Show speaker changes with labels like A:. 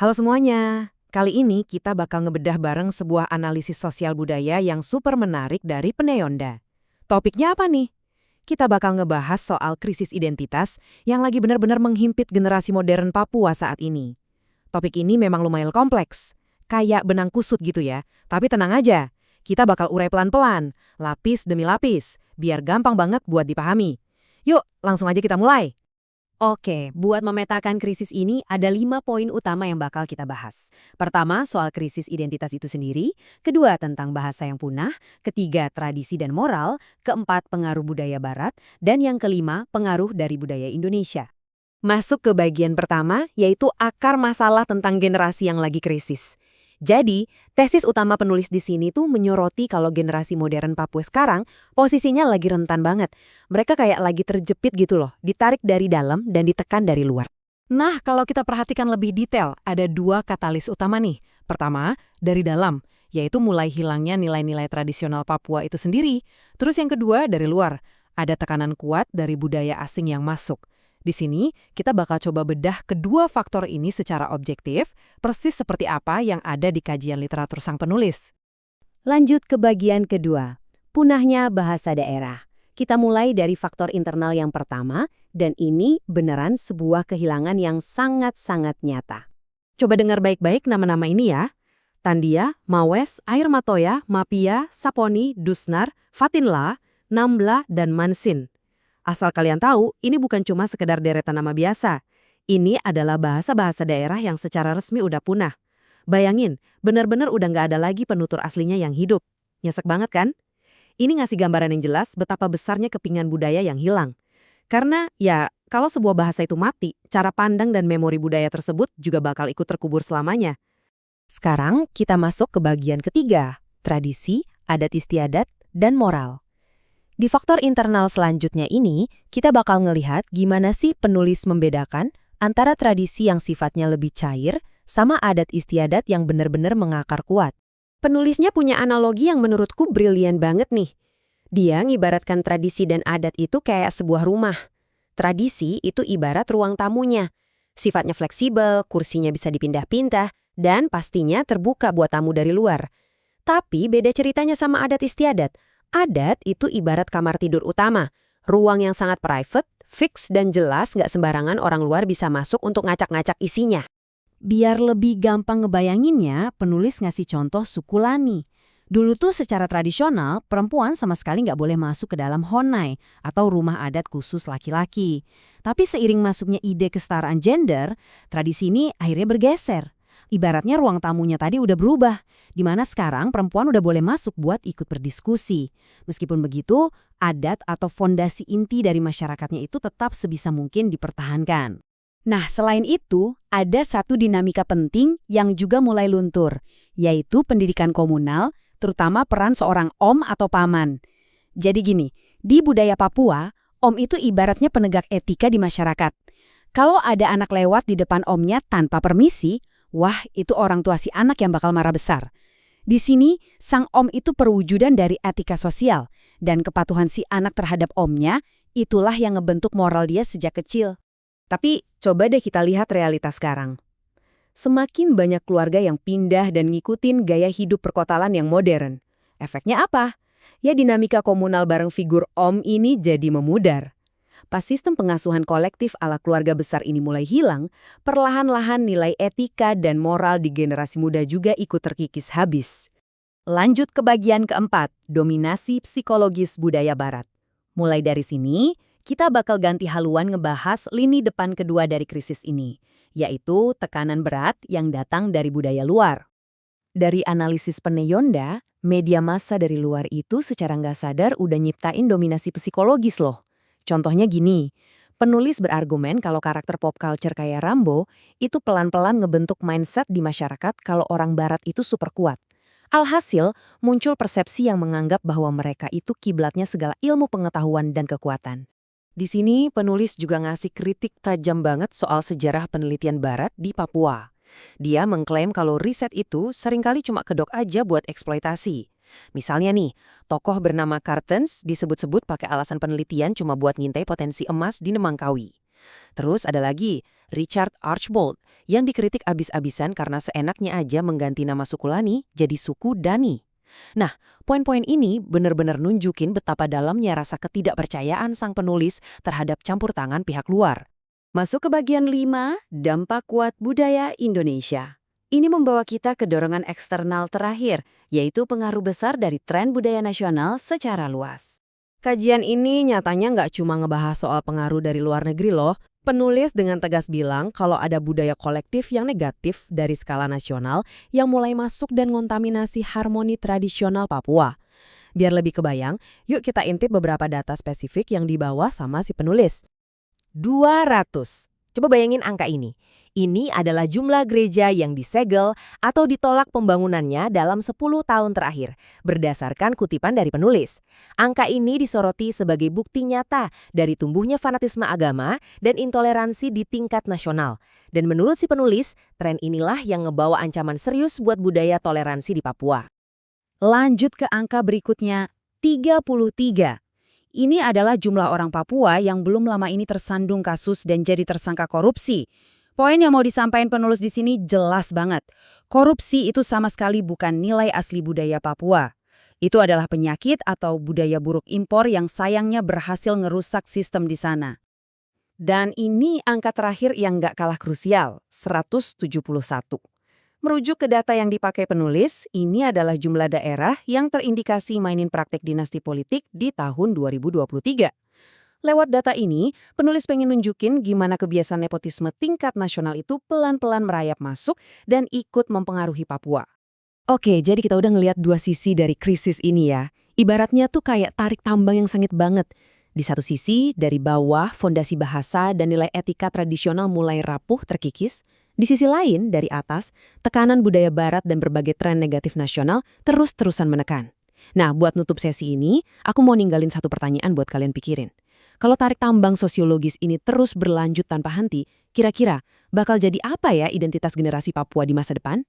A: Halo semuanya, kali ini kita bakal ngebedah bareng sebuah analisis sosial budaya yang super menarik dari Peneyonda. Topiknya apa nih? Kita bakal ngebahas soal krisis identitas yang lagi benar-benar menghimpit generasi modern Papua saat ini. Topik ini memang lumayan kompleks, kayak benang kusut gitu ya. Tapi tenang aja, kita bakal urai pelan-pelan, lapis demi lapis, biar gampang banget buat dipahami. Yuk, langsung aja kita mulai. Oke, buat memetakan krisis ini ada 5 poin utama yang bakal kita bahas. Pertama, soal krisis identitas itu sendiri. Kedua, tentang bahasa yang punah. Ketiga, tradisi dan moral. Keempat, pengaruh budaya barat. Dan yang kelima, pengaruh dari budaya Indonesia. Masuk ke bagian pertama, yaitu akar masalah tentang generasi yang lagi krisis. Jadi, tesis utama penulis di sini tuh menyoroti kalau generasi modern Papua sekarang posisinya lagi rentan banget. Mereka kayak lagi terjepit gitu loh, ditarik dari dalam dan ditekan dari luar. Nah, kalau kita perhatikan lebih detail, ada 2 katalis utama nih. Pertama, dari dalam, yaitu mulai hilangnya nilai-nilai tradisional Papua itu sendiri. Terus yang kedua, dari luar, ada tekanan kuat dari budaya asing yang masuk. Di sini, kita bakal coba bedah kedua faktor ini secara objektif, persis seperti apa yang ada di kajian literatur sang penulis. Lanjut ke bagian kedua, punahnya bahasa daerah. Kita mulai dari faktor internal yang pertama, dan ini beneran sebuah kehilangan yang sangat-sangat nyata. Coba dengar baik-baik nama-nama ini ya. Tandia, Mawes, Air Matoya, Mapia, Saponi, Dusnar, Fatinla, Nambla, dan Mansin. Asal kalian tahu, ini bukan cuma sekedar deretan nama biasa. Ini adalah bahasa-bahasa daerah yang secara resmi udah punah. Bayangin, benar-benar udah nggak ada lagi penutur aslinya yang hidup. Nyesek banget kan? Ini ngasih gambaran yang jelas betapa besarnya kepingan budaya yang hilang. Karena, ya, kalau sebuah bahasa itu mati, cara pandang dan memori budaya tersebut juga bakal ikut terkubur selamanya. Sekarang kita masuk ke bagian ketiga, tradisi, adat istiadat, dan moral. Di faktor internal selanjutnya ini, kita bakal ngelihat gimana sih penulis membedakan antara tradisi yang sifatnya lebih cair sama adat istiadat yang benar-benar mengakar kuat. Penulisnya punya analogi yang menurutku brilian banget nih. Dia ngibaratkan tradisi dan adat itu kayak sebuah rumah. Tradisi itu ibarat ruang tamunya. Sifatnya fleksibel, kursinya bisa dipindah-pindah, dan pastinya terbuka buat tamu dari luar. Tapi beda ceritanya sama adat istiadat. Adat itu ibarat kamar tidur utama, ruang yang sangat private, fix dan jelas nggak sembarangan orang luar bisa masuk untuk ngacak-ngacak isinya. Biar lebih gampang ngebayanginnya, penulis ngasih contoh suku Lani. Dulu tuh secara tradisional, perempuan sama sekali nggak boleh masuk ke dalam honai atau rumah adat khusus laki-laki. Tapi seiring masuknya ide kesetaraan gender, tradisi ini akhirnya bergeser. Ibaratnya ruang tamunya tadi udah berubah, di mana sekarang perempuan udah boleh masuk buat ikut berdiskusi. Meskipun begitu, adat atau fondasi inti dari masyarakatnya itu tetap sebisa mungkin dipertahankan. Nah, selain itu, ada satu dinamika penting yang juga mulai luntur, yaitu pendidikan komunal, terutama peran seorang om atau paman. Jadi gini, di budaya Papua, om itu ibaratnya penegak etika di masyarakat. Kalau ada anak lewat di depan omnya tanpa permisi, wah, itu orang tua si anak yang bakal marah besar. Di sini, sang om itu perwujudan dari etika sosial, dan kepatuhan si anak terhadap omnya, itulah yang ngebentuk moral dia sejak kecil. Tapi, coba deh kita lihat realitas sekarang. Semakin banyak keluarga yang pindah dan ngikutin gaya hidup perkotaan yang modern. Efeknya apa? Ya dinamika komunal bareng figur om ini jadi memudar. Pas sistem pengasuhan kolektif ala keluarga besar ini mulai hilang, perlahan-lahan nilai etika dan moral di generasi muda juga ikut terkikis habis. Lanjut ke bagian keempat, dominasi psikologis budaya barat. Mulai dari sini, kita bakal ganti haluan ngebahas lini depan kedua dari krisis ini, yaitu tekanan berat yang datang dari budaya luar. Dari analisis Peneyonda, media massa dari luar itu secara nggak sadar udah nyiptain dominasi psikologis loh. Contohnya gini, penulis berargumen kalau karakter pop culture kayak Rambo itu pelan-pelan ngebentuk mindset di masyarakat kalau orang barat itu super kuat. Alhasil, muncul persepsi yang menganggap bahwa mereka itu kiblatnya segala ilmu pengetahuan dan kekuatan. Di sini, penulis juga ngasih kritik tajam banget soal sejarah penelitian barat di Papua. Dia mengklaim kalau riset itu seringkali cuma kedok aja buat eksploitasi. Misalnya nih, tokoh bernama Kartens disebut-sebut pakai alasan penelitian cuma buat ngintai potensi emas di Nemangkawi. Terus ada lagi, Richard Archbold, yang dikritik abis-abisan karena seenaknya aja mengganti nama suku Lani jadi suku Dani. Nah, poin-poin ini benar-benar nunjukin betapa dalamnya rasa ketidakpercayaan sang penulis terhadap campur tangan pihak luar.
B: Masuk ke bagian 5, dampak kuat budaya Indonesia. Ini membawa kita ke dorongan eksternal terakhir, yaitu pengaruh besar dari tren budaya nasional secara luas.
A: Kajian ini nyatanya nggak cuma ngebahas soal pengaruh dari luar negeri loh. Penulis dengan tegas bilang kalau ada budaya kolektif yang negatif dari skala nasional yang mulai masuk dan ngontaminasi harmoni tradisional Papua. Biar lebih kebayang, yuk kita intip beberapa data spesifik yang dibawa sama si penulis. 200. Coba bayangin angka ini. Ini adalah jumlah gereja yang disegel atau ditolak pembangunannya dalam 10 tahun terakhir, berdasarkan kutipan dari penulis. Angka ini disoroti sebagai bukti nyata dari tumbuhnya fanatisme agama dan intoleransi di tingkat nasional. Dan menurut si penulis, tren inilah yang ngebawa ancaman serius buat budaya toleransi di Papua.
B: Lanjut ke angka berikutnya, 33. Ini adalah jumlah orang Papua yang belum lama ini tersandung kasus dan jadi tersangka korupsi. Poin yang mau disampaikan penulis di sini jelas banget. Korupsi itu sama sekali bukan nilai asli budaya Papua. Itu adalah penyakit atau budaya buruk impor yang sayangnya berhasil ngerusak sistem di sana. Dan ini angka terakhir yang nggak kalah krusial, 171. Merujuk ke data yang dipakai penulis, ini adalah jumlah daerah yang terindikasi mainin praktek dinasti politik di tahun 2023. Lewat data ini, penulis pengen nunjukin gimana kebiasaan nepotisme tingkat nasional itu pelan-pelan merayap masuk dan ikut mempengaruhi Papua. Oke, jadi kita udah ngelihat dua sisi dari krisis ini ya. Ibaratnya tuh kayak tarik tambang yang sengit banget. Di satu sisi, dari bawah, fondasi bahasa dan nilai etika tradisional mulai rapuh terkikis. Di sisi lain, dari atas, tekanan budaya barat dan berbagai tren negatif nasional terus-terusan menekan. Nah, buat nutup sesi ini, aku mau ninggalin satu pertanyaan buat kalian pikirin. Kalau tarik tambang sosiologis ini terus berlanjut tanpa henti, kira-kira bakal jadi apa ya identitas generasi Papua di masa depan?